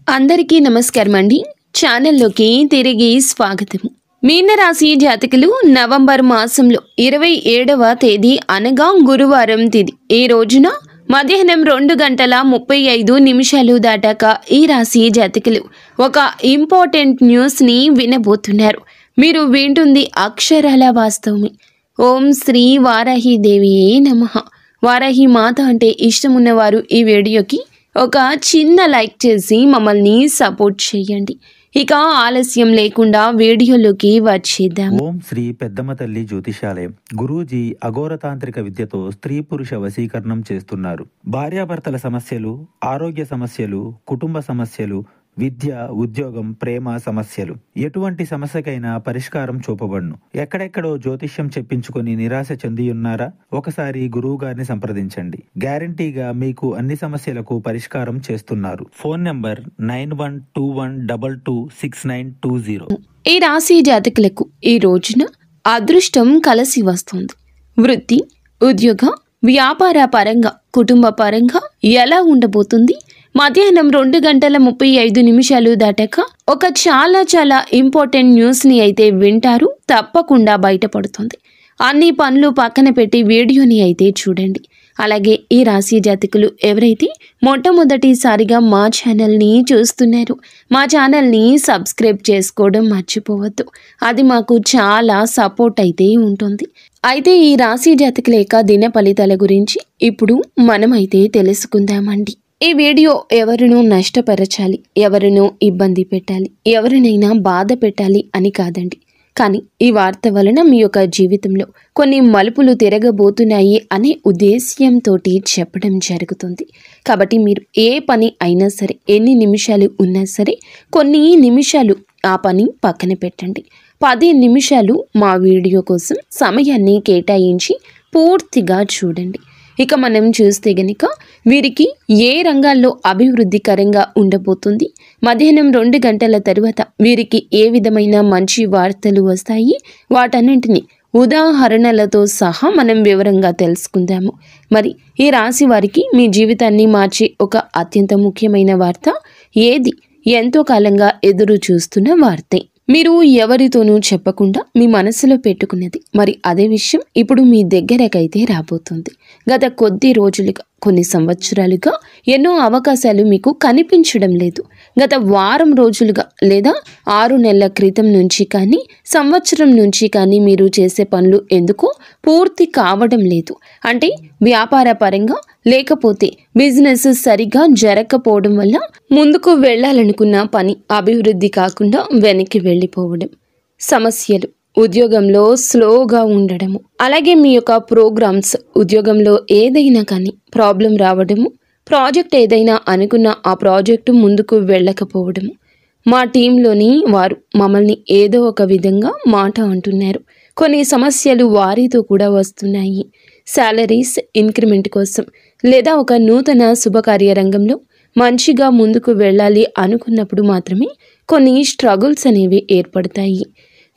అందరికీ నమస్కారం అండి. ఛానల్లోకి తిరిగి స్వాగతం. మీనరాశి జాతకులు నవంబర్ మాసంలో 27వ తేదీ అనగా గురువారం తిథి ఈ రోజున మధ్యాహ్నం 2:35 దాటాక ఈ రాశి జాతకులు ఒక ఇంపార్టెంట్ న్యూస్ని వినబోతున్నారు. మీరు వింటుంది అక్షరాల వాస్తవమే. ఓం శ్రీ వారాహి దేవియే నమః. వారాహి మాత అంటే ఇష్టమున్నవారు ఈ వీడియోకి ఒక చిన్న లైక్ చేసి మమ్మల్ని సపోర్ట్ చేయండి. ఇక ఆలస్యం లేకుండా వీడియోలోకి వచ్చేద్దాం. ఓం శ్రీ పెద్దమ్మ తల్లి జ్యోతిషాలయం. గురూజీ అఘోరతాంత్రిక విద్యతో స్త్రీ పురుష వశీకరణం చేస్తున్నారు. భార్యాభర్తల సమస్యలు, ఆరోగ్య సమస్యలు, కుటుంబ సమస్యలు, విద్య, ఉద్యోగం, ప్రేమ సమస్యలు, ఎటువంటి సమస్యకైనా పరిష్కారం చూపబడును. ఎక్కడెక్కడో జ్యోతిష్యం చెప్పించుకొని నిరాశ చెంది ఉన్నారా? ఒకసారి గురువు గారిని సంప్రదించండి. గ్యారంటీగా మీకు అన్ని సమస్యలకు పరిష్కారం చేస్తున్నారు. Phone number 9121226920. ఈ రాశి జాతకులకు ఈ రోజున అదృష్టం కలిసి వస్తుంది. వృత్తి, ఉద్యోగ, వ్యాపార పరంగా, కుటుంబ పరంగా ఎలా ఉండబోతుంది? మధ్యాహ్నం 2:35 దాటాక ఒక చాలా ఇంపార్టెంట్ న్యూస్ని అయితే వింటారు. తప్పకుండా బయటపడుతుంది. అన్ని పనులు పక్కన పెట్టి వీడియోని అయితే చూడండి. అలాగే ఈ రాశి జాతకులు ఎవరైతే మొట్టమొదటిసారిగా మా ఛానల్ని చూస్తున్నారు, మా ఛానల్ని సబ్స్క్రైబ్ చేసుకోవడం మర్చిపోవద్దు. అది మాకు చాలా సపోర్ట్ అయితే ఉంటుంది. అయితే ఈ రాశి జాతకుల యొక్క దిన ఫలితాల గురించి ఇప్పుడు మనమైతే తెలుసుకుందామండి. ఈ వీడియో ఎవరినూ నష్టపరచాలి, ఎవరినో ఇబ్బంది పెట్టాలి, ఎవరినైనా బాధ పెట్టాలి అని కాదండి. కానీ ఈ వార్త వలన మీ యొక్క జీవితంలో కొన్ని మలుపులు తిరగబోతున్నాయి అనే ఉద్దేశ్యంతో చెప్పడం జరుగుతుంది. కాబట్టి మీరు ఏ పని అయినా సరే, ఎన్ని నిమిషాలు ఉన్నా సరే, కొన్ని నిమిషాలు ఆ పని పక్కన పెట్టండి. 10 నిమిషాలు మా వీడియో కోసం సమయాన్ని కేటాయించి పూర్తిగా చూడండి. ఇక మనం చూస్తే గనుక వీరికి ఏ రంగాల్లో అభివృద్ధికరంగా ఉండబోతుంది, మధ్యాహ్నం 2 గంటల తరువాత వీరికి ఏ విధమైన మంచి వార్తలు వస్తాయి, వాటన్నింటినీ ఉదాహరణలతో సహా మనం వివరంగా తెలుసుకుందాము. మరి ఈ రాశి వారికి మీ జీవితాన్ని మార్చే ఒక అత్యంత ముఖ్యమైన వార్త ఏది? ఎంతో కాలంగా ఎదురు చూస్తున్న వార్తే. మీరు ఎవరితోనూ చెప్పకుండా మీ మనసులో పెట్టుకున్నది, మరి అదే విషయం ఇప్పుడు మీ దగ్గరకైతే రాబోతుంది. గత కొద్ది రోజులుగా, కొన్ని సంవత్సరాలుగా ఎన్నో అవకాశాలు మీకు కనిపించడం లేదు. గత వారం రోజులుగా లేదా 6 నెలల క్రితం నుంచి కానీ, సంవత్సరం నుంచి కానీ మీరు చేసే పనులు ఎందుకో పూర్తి కావడం లేదు. అంటే వ్యాపార పరంగా, లేకపోతే బిజినెస్ సరిగా జరగకపోవడం వల్ల ముందుకు వెళ్ళాలనుకున్న పని అభివృద్ధి కాకుండా వెనక్కి వెళ్ళిపోవడం, సమస్యలు, ఉద్యోగంలో స్లోగా ఉండడము, అలాగే మీ యొక్క ప్రోగ్రామ్స్, ఉద్యోగంలో ఏదైనా కానీ ప్రాబ్లం రావడము, ప్రాజెక్ట్ ఏదైనా అనుకున్న ఆ ప్రాజెక్టు ముందుకు వెళ్ళకపోవడము, మా టీంలోని వారు మమ్మల్ని ఏదో ఒక విధంగా మాట అంటున్నారు, కొన్ని సమస్యలు వారితో కూడా వస్తున్నాయి, శాలరీస్ ఇంక్రిమెంట్ కోసం లేదా ఒక నూతన శుభకార్య రంగంలో మంచిగా ముందుకు వెళ్ళాలి అనుకున్నప్పుడు మాత్రమే కొన్ని స్ట్రగుల్స్ అనేవి ఏర్పడతాయి.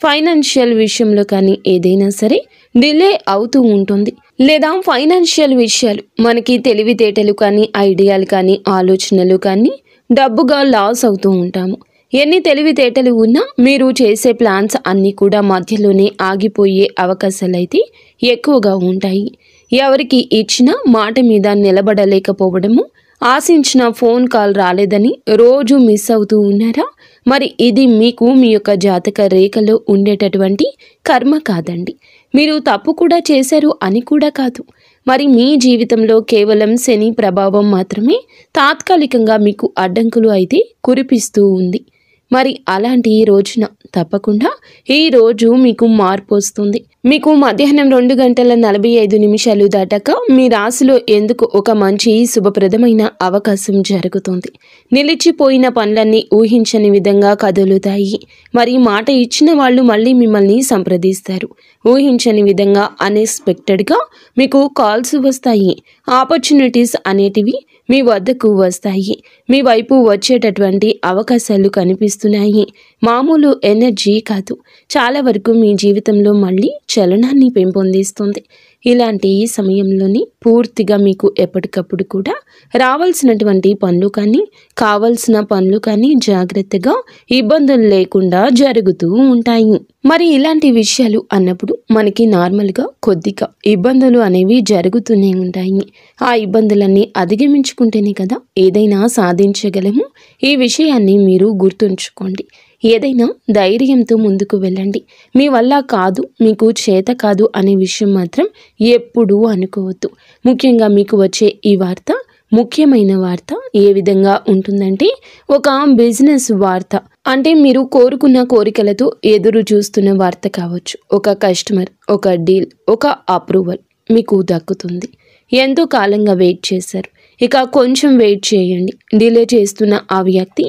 ఫైనాన్షియల్ విషయంలో కానీ ఏదైనా సరే డిలే అవుతూ ఉంటుంది. లేదా ఫైనాన్షియల్ విషయాలు, మనకి తెలివితేటలు కానీ, ఐడియాలు కానీ, ఆలోచనలు కానీ డబ్బుగా లాస్ అవుతూ ఉంటాము. ఎన్ని తెలివితేటలు ఉన్నా మీరు చేసే ప్లాన్స్ అన్నీ కూడా మధ్యలోనే ఆగిపోయే అవకాశాలు అయితే ఎక్కువగా ఉంటాయి. ఎవరికి ఇచ్చిన మాట మీద నిలబడలేకపోవడము, ఆశించిన ఫోన్ కాల్ రాలేదని రోజు మిస్ అవుతూ ఉన్నారా? మరి ఇది మీకు మీ యొక్క జాతక రేఖలో ఉండేటటువంటి కర్మ కాదండి. మీరు తప్పు కూడా చేశారు అని కూడా కాదు. మరి మీ జీవితంలో కేవలం శని ప్రభావం మాత్రమే తాత్కాలికంగా మీకు అడ్డంకులు అయితే కురిపిస్తూ ఉంది. మరి అలాంటి ఈ రోజున తప్పకుండా ఈ రోజు మీకు మార్పు వస్తుంది. మీకు మధ్యాహ్నం 2:45 దాటాక మీ రాశిలో ఎందుకు ఒక మంచి శుభప్రదమైన అవకాశం జరుగుతుంది. నిలిచిపోయిన పనులన్నీ ఊహించని విధంగా కదులుతాయి. మరి మాట ఇచ్చిన వాళ్ళు మళ్ళీ మిమ్మల్ని సంప్రదిస్తారు. ఊహించని విధంగా అన్ఎక్స్పెక్టెడ్గా మీకు కాల్స్ వస్తాయి. ఆపర్చునిటీస్ అనేటివి మీ వద్దకు వస్తాయి. మీ వైపు వచ్చేటటువంటి అవకాశాలు కనిపిస్తున్నాయి. మామూలు ఎనర్జీ కాదు, చాలా వరకు మీ జీవితంలో మళ్ళీ చలనాన్ని పెంపొందిస్తుంది. ఇలాంటి సమయంలోని పూర్తిగా మీకు ఎప్పటికప్పుడు కూడా రావాల్సినటువంటి పనులు కానీ కావాల్సిన పనులు కానీ జాగ్రత్తగా ఇబ్బందులు లేకుండా జరుగుతూ ఉంటాయి. మరి ఇలాంటి విషయాలు అన్నప్పుడు మనకి నార్మల్గా కొద్దిగా ఇబ్బందులు అనేవి జరుగుతూనే ఉంటాయి. ఆ ఇబ్బందులన్నీ అధిగమించుకుంటేనే కదా ఏదైనా సాధించగలము. ఈ విషయాన్ని మీరు గుర్తుంచుకోండి. ఏదైనా ధైర్యంతో ముందుకు వెళ్ళండి. మీ వల్ల కాదు, మీకు చేత కాదు అనే విషయం మాత్రం ఎప్పుడూ అనుకోవద్దు. ముఖ్యంగా మీకు వచ్చే ఈ వార్త ముఖ్యమైన వార్త ఏ విధంగా ఉంటుందంటే ఒక బిజినెస్ వార్త. అంటే మీరు కోరుకున్న కోరికలతో ఎదురు చూస్తున్న వార్త కావచ్చు. ఒక కస్టమర్, ఒక డీల్, ఒక అప్రూవల్ మీకు దక్కుతుంది. ఎంతో కాలంగా వెయిట్ చేశారు. ఇక కొంచెం వెయిట్ చేయండి. డిలే చేస్తున్న ఆ వ్యక్తి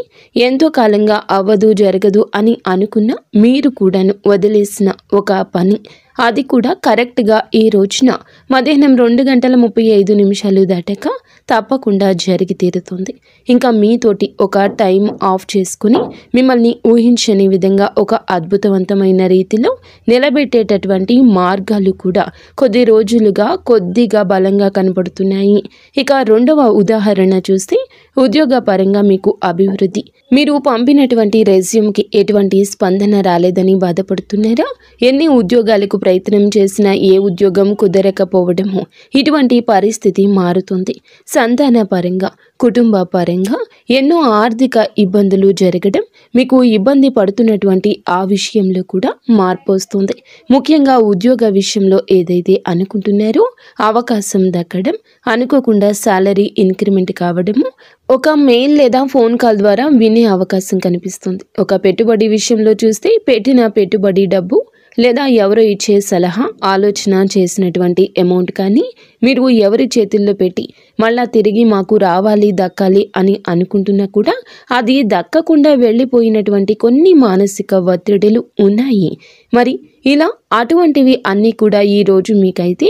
ఎంతో కాలంగా అవ్వదు జరగదు అని అనుకున్న మీరు కూడాను వదిలేసిన ఒక పని, అది కూడా కరెక్ట్గా ఈ రోజున మధ్యాహ్నం 2:35 దాటాక తప్పకుండా జరిగి తీరుతుంది. ఇంకా మీతోటి ఒక టైం ఆఫ్ చేసుకుని మిమ్మల్ని ఊహించని విధంగా ఒక అద్భుతవంతమైన రీతిలో నిలబెట్టేటటువంటి మార్గాలు కూడా కొద్ది రోజులుగా కొద్దిగా బలంగా కనపడుతున్నాయి. ఇక రెండవ ఉదాహరణ చూస్తే ఉద్యోగ పరంగా మీకు అభివృద్ధి. మీరు పంపినటువంటి రెజ్యూమ్కి ఎటువంటి స్పందన రాలేదని బాధపడుతున్నారా? ఎన్ని ఉద్యోగాలకు ప్రయత్నం చేసినా ఏ ఉద్యోగం కుదరకపోవడము, ఇటువంటి పరిస్థితి మారుతుంది. సంతాన పరంగా, కుటుంబ పరంగా ఎన్నో ఆర్థిక ఇబ్బందులు జరగడం, మీకు ఇబ్బంది పడుతున్నటువంటి ఆ విషయంలో కూడా మార్పు వస్తుంది. ముఖ్యంగా ఉద్యోగ విషయంలో ఏదైతే అనుకుంటున్నారో అవకాశం దక్కడం, అనుకోకుండా శాలరీ ఇంక్రిమెంట్ కావడము, ఒక మెయిల్ లేదా ఫోన్ కాల్ ద్వారా వినే అవకాశం కనిపిస్తుంది. ఒక పెట్టుబడి విషయంలో చూస్తే పెట్టిన పెట్టుబడి డబ్బు లేదా ఎవరో ఇచ్చే సలహా, ఆలోచన చేసినటువంటి అమౌంట్ కానీ మీరు ఎవరి చేతుల్లో పెట్టి మళ్ళా తిరిగి మాకు రావాలి దక్కాలి అని అనుకుంటున్నా కూడా అది దక్కకుండా వెళ్ళిపోయినటువంటి కొన్ని మానసిక ఒత్తిడులు ఉన్నాయి. మరి ఇలా అటువంటివి అన్నీ కూడా ఈరోజు మీకైతే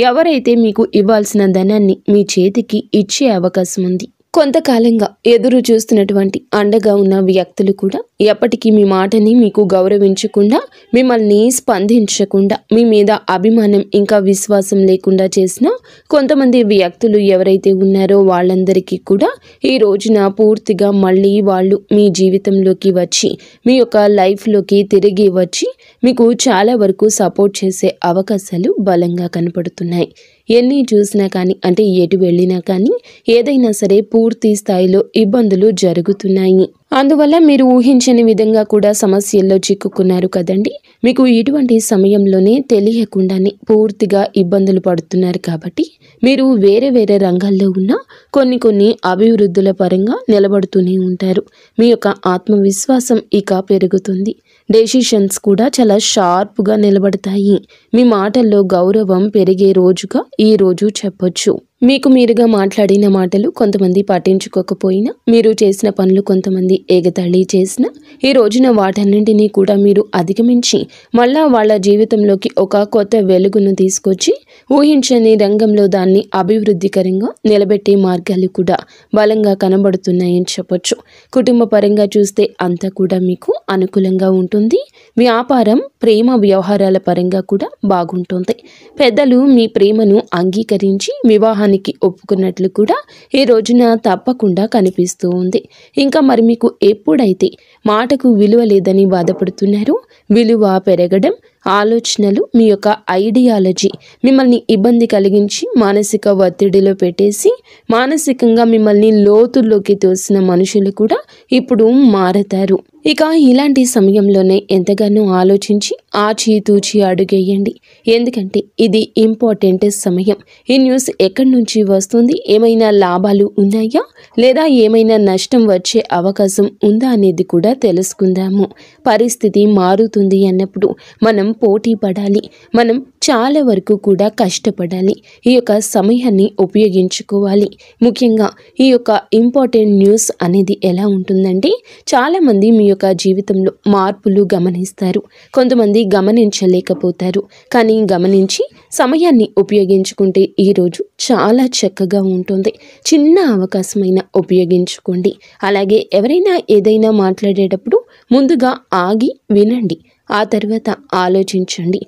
ఎవరైతే మీకు ఇవ్వాల్సిన ధనాన్ని మీ చేతికి ఇచ్చే అవకాశం ఉంది. కొంతకాలంగా ఎదురు చూస్తున్నటువంటి అండగా ఉన్న వ్యక్తులు కూడా ఎప్పటికీ మీ మాటని మీకు గౌరవించకుండా, మిమ్మల్ని స్పందించకుండా, మీ మీద అభిమానం ఇంకా విశ్వాసం లేకుండా చేసిన కొంతమంది వ్యక్తులు ఎవరైతే ఉన్నారో వాళ్ళందరికీ కూడా ఈ రోజున పూర్తిగా మళ్ళీ వాళ్ళు మీ జీవితంలోకి వచ్చి, మీ యొక్క లైఫ్లోకి తిరిగి వచ్చి మీకు చాలా వరకు సపోర్ట్ చేసే అవకాశాలు బలంగా కనపడుతున్నాయి. ఎన్ని చూసినా కానీ, అంటే ఎటు వెళ్ళినా కానీ ఏదైనా సరే పూర్తి స్థాయిలో ఇబ్బందులు జరుగుతున్నాయి. అందువల్ల మీరు ఊహించని విధంగా కూడా సమస్యల్లో చిక్కుకున్నారు కదండి. మీకు ఇటువంటి సమయంలోనే తెలియకుండానే పూర్తిగా ఇబ్బందులు పడుతున్నారు కాబట్టి మీరు వేరే వేరే రంగాల్లో ఉన్న కొన్ని అభివృద్ధుల పరంగా నిలబడుతూనే ఉంటారు. మీ యొక్క ఆత్మవిశ్వాసం ఇక పెరుగుతుంది. డెసిషన్స్ కూడా చాలా షార్ప్గా నిలబడతాయి. మీ మాటల్లో గౌరవం పెరిగే రోజుగా ఈ రోజు చెప్పొచ్చు. మీకు మీరుగా మాట్లాడిన మాటలు కొంతమంది పట్టించుకోకపోయినా, మీరు చేసిన పనులు కొంతమంది ఎగతాళి చేసినా, ఈ రోజున వాటన్నింటినీ కూడా మీరు అధిగమించి మళ్ళా వాళ్ళ జీవితంలోకి ఒక కొత్త వెలుగును తీసుకొచ్చి ఊహించని రంగంలో దాన్ని అభివృద్ధికరంగా నిలబెట్టే మార్గాలు కూడా బలంగా కనబడుతున్నాయని చెప్పొచ్చు. కుటుంబ పరంగా చూస్తే అంతా కూడా మీకు అనుకూలంగా ఉంటుంది. వ్యాపారం, ప్రేమ వ్యవహారాల పరంగా కూడా బాగుంటుంది. పెద్దలు మీ ప్రేమను అంగీకరించి వివాహానికి ఒప్పుకున్నట్లు కూడా ఈ రోజున తప్పకుండా కనిపిస్తూ ఉంది. ఇంకా మరి మీకు ఎప్పుడైతే మాటకు విలువ లేదని బాధపడుతున్నారో విలువ పెరగడం, ఆలోచనలు, మీ యొక్క ఐడియాలజీ మిమ్మల్ని ఇబ్బంది కలిగించి మానసిక ఒత్తిడిలో పెట్టేసి మానసికంగా మిమ్మల్ని లోతుల్లోకి తోసిన మనుషులు కూడా ఇప్పుడు మారతారు. ఇక ఇలాంటి సమయంలోనే ఎంతగానో ఆలోచించి ఆచితూచి అడుగేయండి. ఎందుకంటే ఇది ఇంపార్టెంట్ సమయం. ఈ న్యూస్ ఎక్కడి నుంచి వస్తుంది, ఏమైనా లాభాలు ఉన్నాయా లేదా ఏమైనా నష్టం వచ్చే అవకాశం ఉందా అనేది కూడా తెలుసుకుందాము. పరిస్థితి మారుతుంది అన్నప్పుడు మనం పోటీ పడాలి. మనం చాలా వరకు కూడా కష్టపడాలి. ఈ యొక్క సమయాన్ని ఉపయోగించుకోవాలి. ముఖ్యంగా ఈ యొక్క ఇంపార్టెంట్ న్యూస్ అనేది ఎలా ఉంటుందంటే, చాలామంది మీ యొక్క జీవితంలో మార్పులు గమనిస్తారు. కొంతమంది గమనించలేకపోతారు. కానీ గమనించి సమయాన్ని ఉపయోగించుకుంటే ఈరోజు చాలా చక్కగా ఉంటుంది. చిన్న అవకాశమైనా ఉపయోగించుకోండి. అలాగే ఎవరైనా ఏదైనా మాట్లాడేటప్పుడు ముందుగా ఆగి వినండి. ఆ తర్వాత ఆలోచించండి.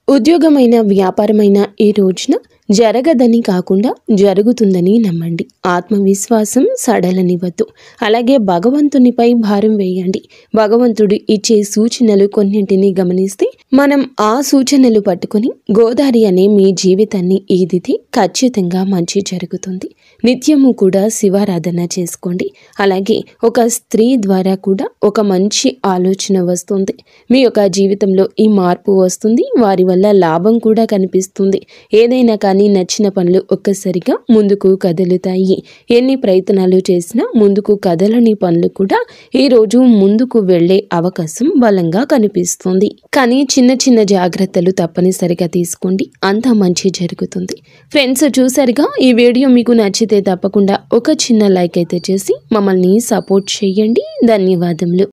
ఉద్యోగమైన వ్యాపారమైన ఈ రోజున జరగదని కాకుండా జరుగుతుందని నమ్మండి. ఆత్మవిశ్వాసం సడలనివ్వద్దు. అలాగే భగవంతునిపై భారం వేయండి. భగవంతుడు ఇచ్చే సూచనలు కొన్నింటిని గమనిస్తే మనం ఆ సూచనలు పట్టుకుని గోదారి అనే మీ జీవితాన్ని ఈదితే ఖచ్చితంగా మంచి జరుగుతుంది. నిత్యము కూడా శివారాధన చేసుకోండి. అలాగే ఒక స్త్రీ ద్వారా కూడా ఒక మంచి ఆలోచన వస్తుంది. మీ యొక్క జీవితంలో ఈ మార్పు వస్తుంది. వారి వల్ల లాభం కూడా కనిపిస్తుంది. ఏదైనా కానీ నచ్చిన పనులు ఒక్కసారిగా ముందుకు కదులుతాయి. ఎన్ని ప్రయత్నాలు చేసినా ముందుకు కదలని పనులు కూడా ఈ రోజు ముందుకు వెళ్లే అవకాశం బలంగా కనిపిస్తుంది. కానీ చిన్న చిన్న జాగ్రత్తలు తప్పనిసరిగా తీసుకోండి. అంతా మంచి జరుగుతుంది. ఫ్రెండ్స్, చూసారుగా, ఈ వీడియో మీకు నచ్చితే తప్పకుండా ఒక చిన్న లైక్ అయితే చేసి మమ్మల్ని సపోర్ట్ చేయండి. ధన్యవాదములు.